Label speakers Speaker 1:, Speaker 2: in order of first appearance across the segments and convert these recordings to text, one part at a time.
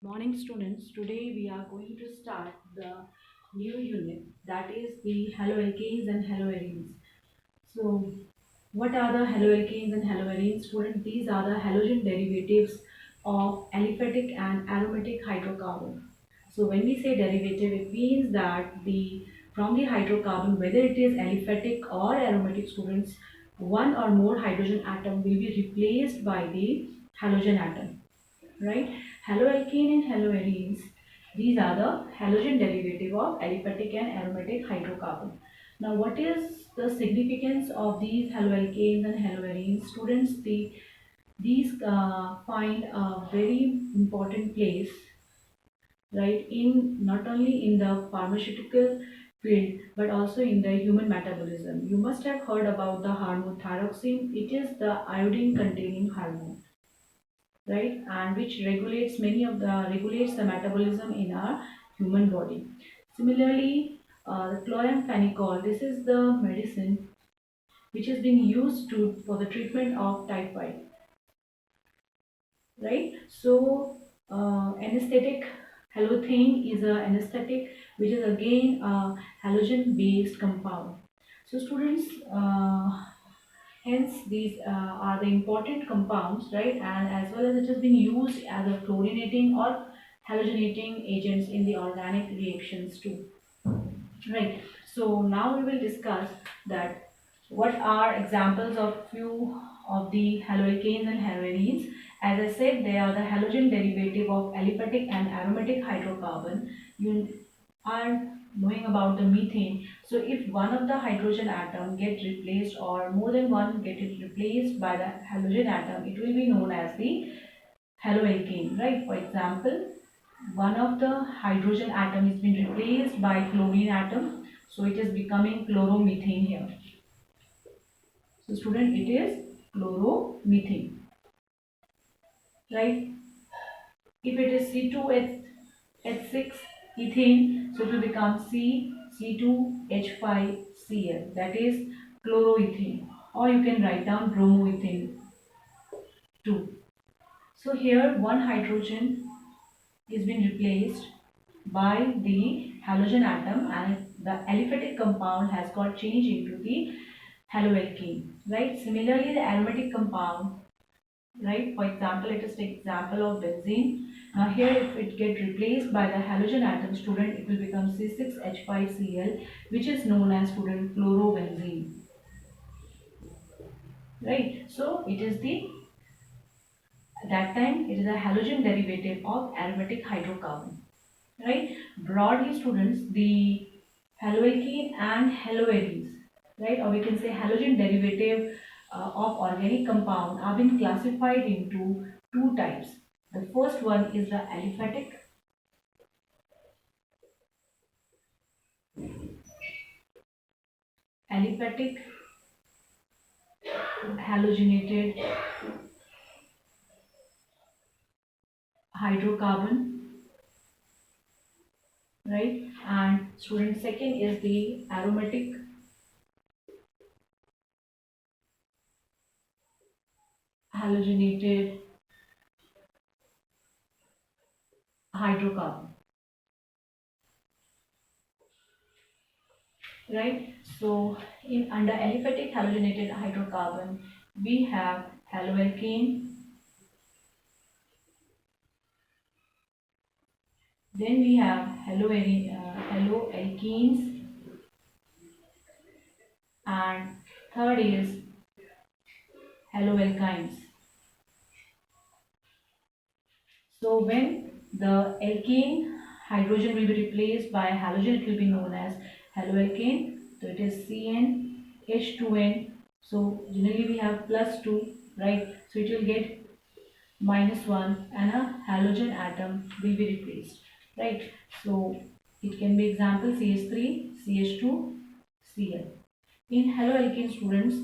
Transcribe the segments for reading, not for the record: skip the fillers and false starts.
Speaker 1: Morning students, today we are going to start the new unit, that is the haloalkanes and haloarenes. So what are the haloalkanes and haloarenes, students? These are the halogen derivatives of aliphatic and aromatic hydrocarbon. So when we say derivative, it means that the from the hydrocarbon, whether it is aliphatic or aromatic, students, one or more hydrogen atom will be replaced by the halogen atom, right? Haloalkane and haloarenes, these are the halogen derivative of aliphatic and aromatic hydrocarbon. Now, what is the significance of these haloalkanes and haloarenes? Students, these find a very important place, right, in not only in the pharmaceutical field but also in the human metabolism. You must have heard about the hormone thyroxine. It is the iodine containing hormone, right, and which regulates the metabolism in our human body. Similarly, the chloramphenicol, this is the medicine which is being used to for the treatment of typhoid, right? So anesthetic, halothane is a anesthetic which is again a halogen based compound. So students, hence, these are the important compounds, right? And as well as it is being used as a chlorinating or halogenating agents in the organic reactions too, right? So now we will discuss that what are examples of few of the haloalkanes and haloarenes. As I said, they are the halogen derivative of aliphatic and aromatic hydrocarbon. You are knowing about the methane. So if one of the hydrogen atom get replaced or more than one get it replaced by the halogen atom, it will be known as the haloalkane, right? For example, one of the hydrogen atom is being replaced by chlorine atom, so it is becoming chloromethane here. So student, it is chloromethane, right? If it is C2H6 ethane, so it will become C2H5Cl, that is chloroethane, or you can write down bromoethane too. So here one hydrogen is being replaced by the halogen atom, and the aliphatic compound has got changed into the haloalkane, right? Similarly, the aromatic compound, right? For example, let us take example of benzene. Now here, if it get replaced by the halogen atom, student, it will become C6H5Cl, which is known as student chlorobenzene, right? So it is the at that time it is a halogen derivative of aromatic hydrocarbon, right? Broadly, students, the haloalkane and haloarenes, right, or we can say halogen derivative of organic compound are being classified into two types. The first one is the aliphatic halogenated hydrocarbon, right, and student, second is the aromatic halogenated hydrocarbon, right? So in under aliphatic halogenated hydrocarbon, we have haloalkane, then we have haloalkenes, and third is haloalkynes. So when the alkane hydrogen will be replaced by a halogen, it will be known as haloalkane. So it is CnH2n. So generally we have plus 2, right? So it will get minus 1 and a halogen atom will be replaced, right? So it can be example CH3, CH2, Cl. In haloalkane, students,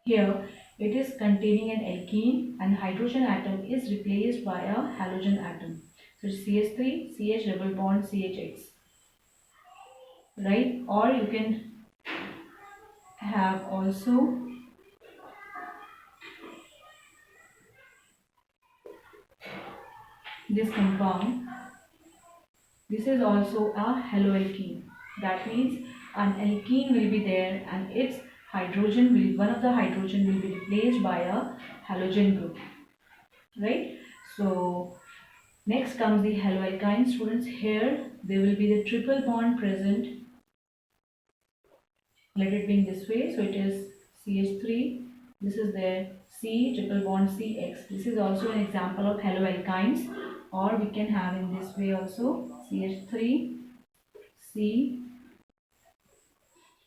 Speaker 1: here it is containing an alkene and hydrogen atom is replaced by a halogen atom. So it's CH3, CH double bond CHX, right? Or you can have also this compound, this is also a haloalkene. That means an alkene will be there and its hydrogen will, one of the hydrogen will be replaced by a halogen group, right? So next comes the haloalkyne students. Here there will be the triple bond present. Let it be in this way. So it is CH3. This is their C triple bond CX. This is also an example of haloalkynes, or we can have in this way also CH3 C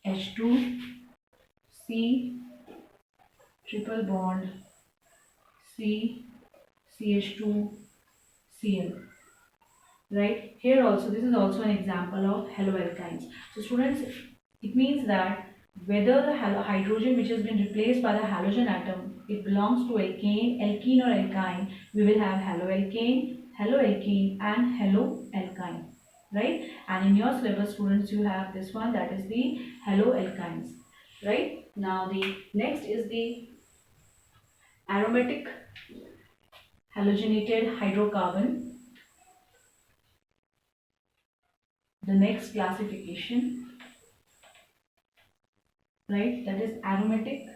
Speaker 1: H2 C triple bond C CH2 Cl. Right here also, this is also an example of haloalkynes. So students, it means that whether the hydrogen which has been replaced by the halogen atom, it belongs to alkane, alkene or alkyne, we will have haloalkane, haloalkene and haloalkyne, right? And in your syllabus students, you have this one, that is the haloalkynes, right? Now the next is the aromatic halogenated hydrocarbon. The next classification, right, that is aromatic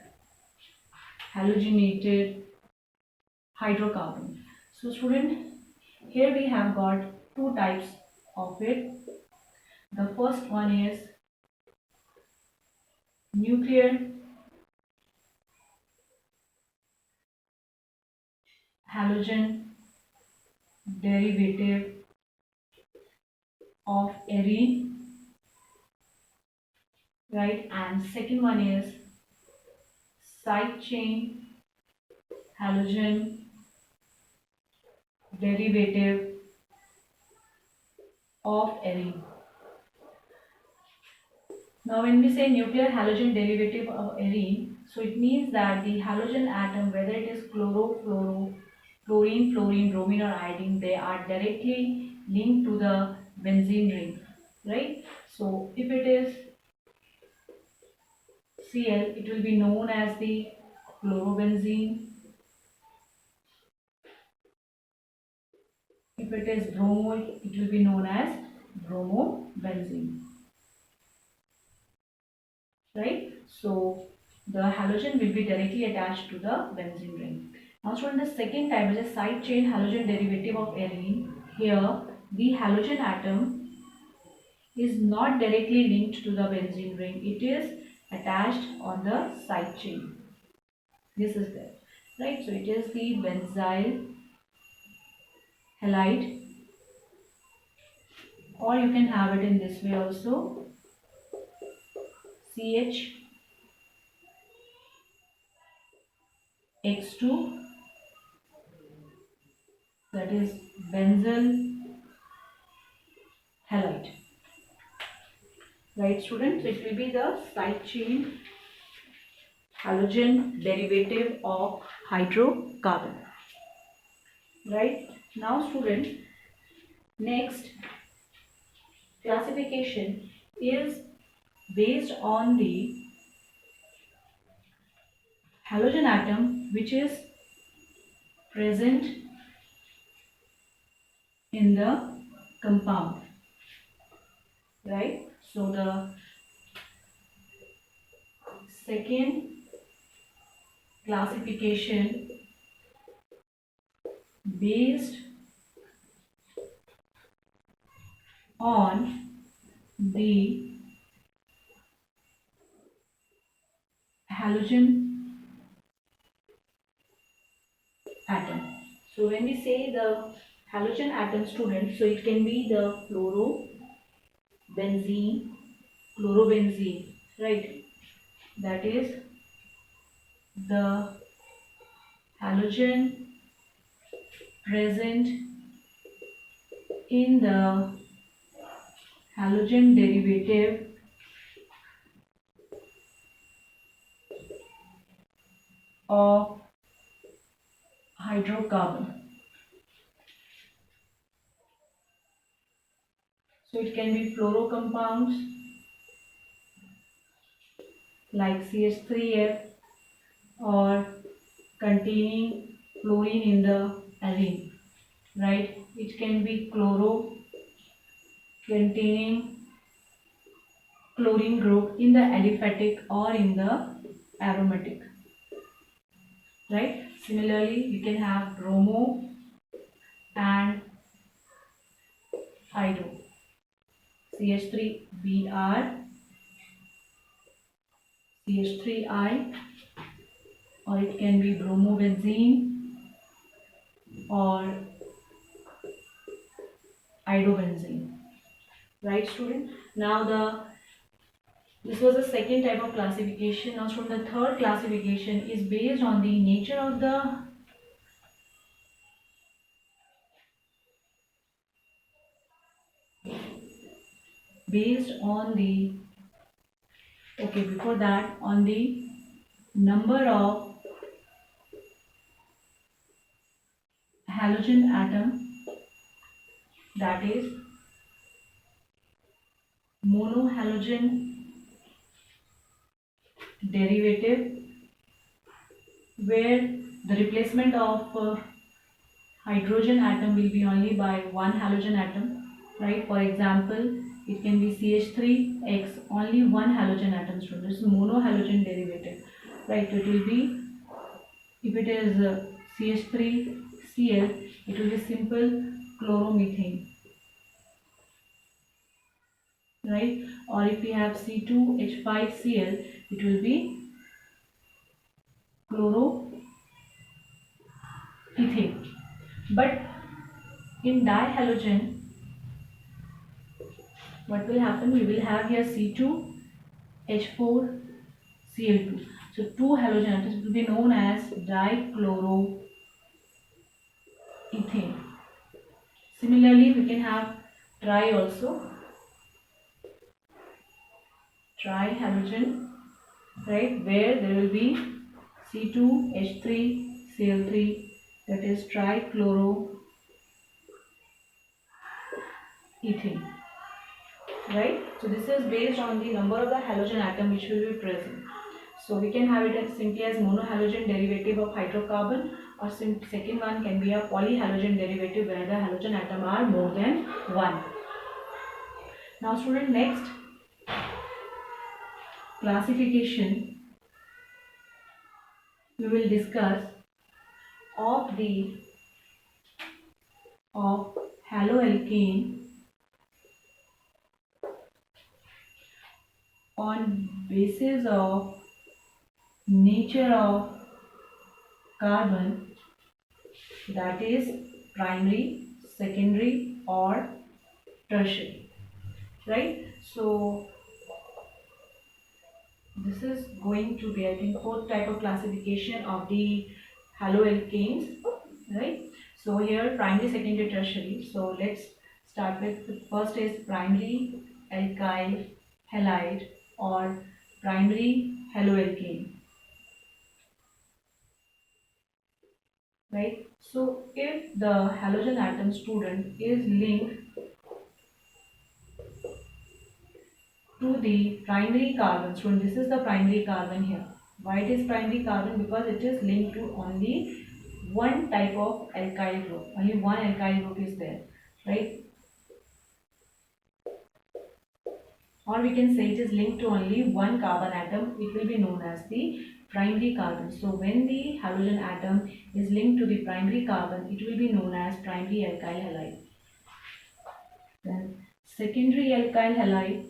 Speaker 1: halogenated hydrocarbon. So student, here we have got two types of it. The first one is nuclear halogen derivative of arene, right, and second one is side chain halogen derivative of arene. Now when we say nuclear halogen derivative of arene, so it means that the halogen atom, whether it is chloro, fluoro, chlorine, fluorine, bromine or iodine, they are directly linked to the benzene ring, right? So if it is Cl, it will be known as the chlorobenzene. If it is bromo, it will be known as bromobenzene, right? So the halogen will be directly attached to the benzene ring. Now student, the second type is a side chain halogen derivative of arene. Here the halogen atom is not directly linked to the benzene ring. It is attached on the side chain. This is there, right? So it is the benzyl halide, or you can have it in this way also, CHX2, that is benzyl halide, right students? So it will be the side chain halogen derivative of hydrocarbon, right? Now student, next classification is based on the halogen atom which is present in the compound, right? So the second classification based on the halogen atom. So when we say the halogen atom student, so it can be the benzene, chlorobenzene, right? That is the halogen present in the halogen derivative of hydrocarbon. So it can be fluoro compounds like CH3F, or containing fluorine in the arene, right? it can be chloro containing chlorine group in the aliphatic or in the aromatic, right? Similarly, we can have bromo and hydro, CH3Br, CH3I, or it can be bromobenzene or idobenzene, right student? Now this was the second type of classification. Now from the third classification is based on the nature of the based on the okay before that on the number of halogen atom, that is monohalogen derivative, where the replacement of hydrogen atom will be only by one halogen atom, right? For example, it can be CH3X, only one halogen atom. So this is monohalogen derivative, right? It will be, if it is CH3Cl, it will be simple chloromethane, right? Or if we have C2H5Cl, it will be chloroethane. But in dihalogen, what will happen? We will have here C2H4Cl2. So two halogen atoms will be known as dichloroethane. Similarly, we can have tri also, trihalogen, right? Where there will be C2H3Cl3, that is trichloroethane, right? So this is based on the number of the halogen atom which will be present. So we can have it as simply as monohalogen derivative of hydrocarbon, or second one can be a polyhalogen derivative where the halogen atom are more than one. Now student, next classification we will discuss of haloalkane on basis of nature of carbon, that is primary, secondary or tertiary, right? So this is going to be, I think, fourth type of classification of the haloalkanes, right? So here primary, secondary, tertiary. So let's start with the first is primary alkyl halide or primary haloalkane, right? So if the halogen atom student is linked to the primary carbon, student, this is the primary carbon here. Why it is primary carbon? Because it is linked to only one type of alkyl group, only one alkyl group is there, right? Or we can say it is linked to only one carbon atom, it will be known as the primary carbon. So when the halogen atom is linked to the primary carbon, it will be known as primary alkyl halide. Then secondary alkyl halide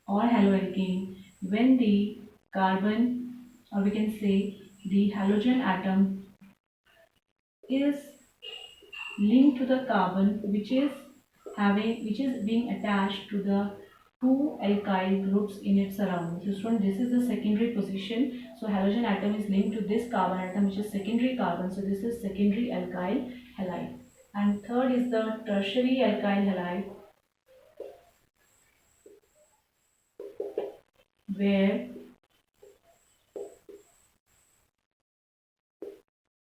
Speaker 1: or haloalkane, when the carbon, or we can say the halogen atom is linked to the carbon which is being attached to the two alkyl groups in its surroundings. So student, this is the secondary position. So halogen atom is linked to this carbon atom which is secondary carbon. So this is secondary alkyl halide. And third is the tertiary alkyl halide, where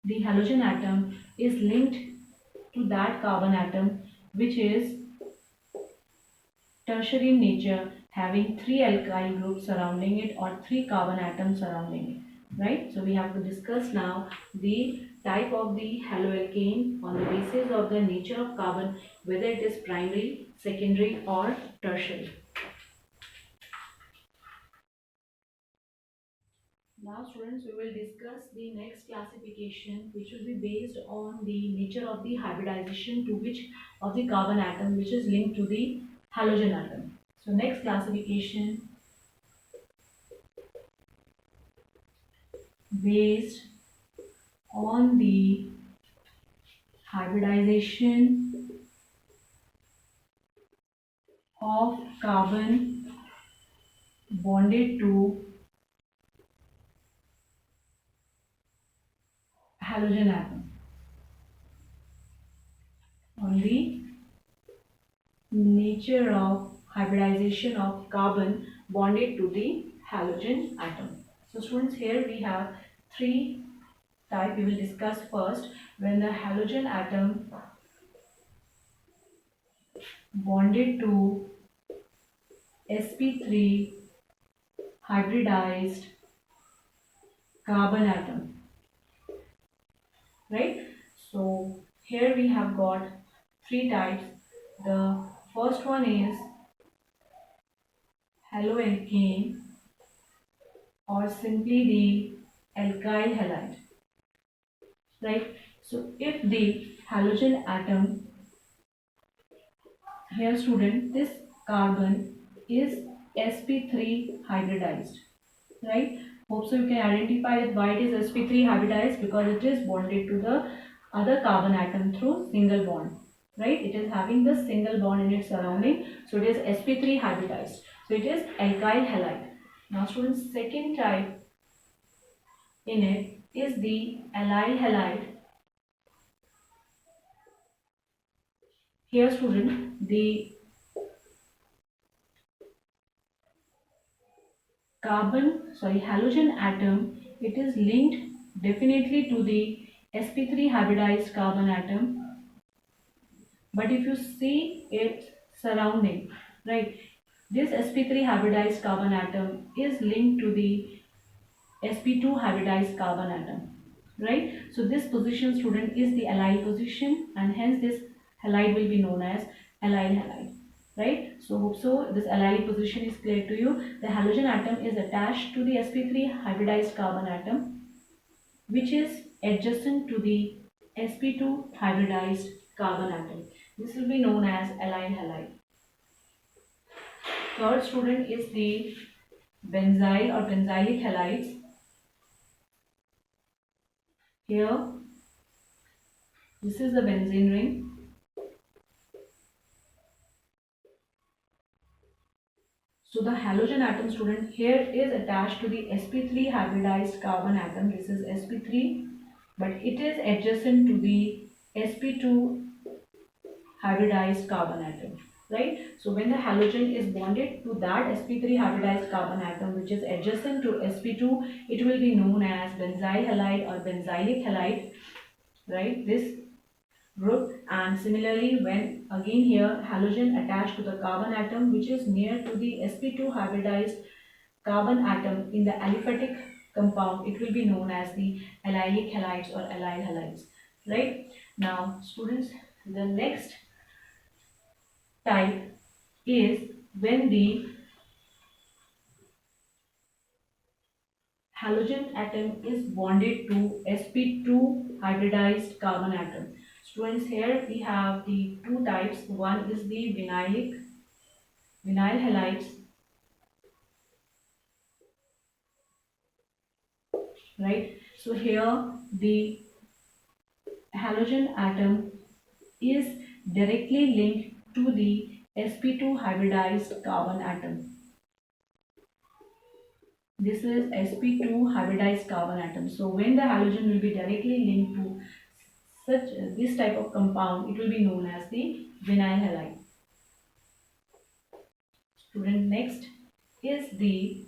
Speaker 1: the halogen atom is linked to that carbon atom which is tertiary in nature, having three alkyl groups surrounding it or three carbon atoms surrounding it. right? So we have to discuss now the type of the haloalkane on the basis of the nature of carbon, whether it is primary, secondary or tertiary. Now students, we will discuss the next classification, which will be based on the nature of the hybridization to which of the carbon atom which is linked to the halogen atom. So next classification based on the hybridization of carbon bonded to halogen atom, on the nature of hybridization of carbon bonded to the halogen atom. So students, here we have three type we will discuss first. When the halogen atom bonded to sp3 hybridized carbon atom, right? So here we have got three types. The first one is haloalkane, or simply the alkyl halide, right? So if the halogen atom, here student, this carbon is sp3 hybridized, right? Hope so you can identify that why it is sp3 hybridized, because it is bonded to the other carbon atom through single bond, right? It is having the single bond in its surrounding, so it is sp3 hybridized, so it is alkyl halide. Now students, second type in it is the allyl halide. Here student, the halogen atom, it is linked definitely to the sp3 hybridized carbon atom, but if you see its surrounding, right, this sp3 hybridized carbon atom is linked to the sp2 hybridized carbon atom, right? So this position student is the allyl position, and hence this halide will be known as allyl halide, right? So hope so this allyl position is clear to you. The halogen atom is attached to the sp3 hybridized carbon atom, which is adjacent to the sp2 hybridized carbon atom. This will be known as allyl halide. Third student is the benzyl or benzylic halides. Here, this is the benzene ring. So the halogen atom student here is attached to the sp3 hybridized carbon atom. This is sp3, but it is adjacent to the sp2 hybridized carbon atom, right? So when the halogen is bonded to that sp3 hybridized carbon atom which is adjacent to sp2, it will be known as benzyl halide or benzylic halide, right? This group. And similarly, when again here halogen attached to the carbon atom which is near to the sp2 hybridized carbon atom in the aliphatic compound, it will be known as the allylic halides or allyl halides, right? Now students, the next type is when the halogen atom is bonded to sp2 hybridized carbon atom. Students, here we have the two types. One is the vinyl halides, right? So here the halogen atom is directly linked to the sp2 hybridized carbon atom. This is sp2 hybridized carbon atom. So when the halogen will be directly linked to such this type of compound, it will be known as the vinyl halide. Student, next is the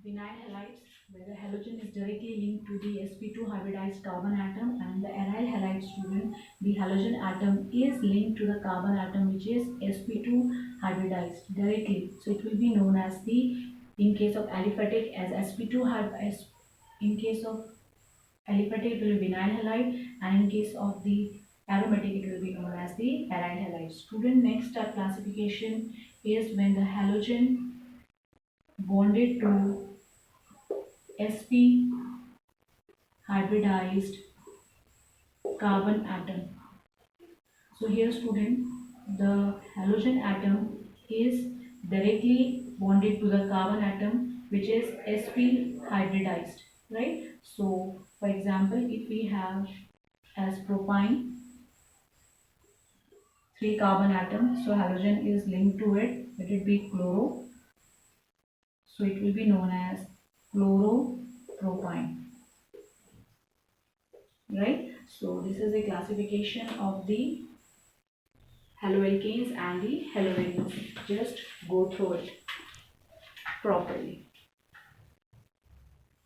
Speaker 1: vinyl halides, where the halogen is directly linked to the sp2 hybridized carbon atom, and the aryl halide student, the halogen atom is linked to the carbon atom which is sp2 hybridized directly. So it will be known as the In case of aliphatic, as sp2 have s. In case of aliphatic, it will be vinyl halide, and in case of the aromatic, it will be known as the aryl halide. Student, next classification is when the halogen bonded to sp hybridized carbon atom. So here student, the halogen atom is directly bonded to the carbon atom, which is sp hybridized, right? So for example, if we have as propine 3 carbon atoms, so halogen is linked to it, it will be chloro, so it will be known as chloropropine, right? So this is a classification of the haloalkanes and the haloarenes. Just go through it properly.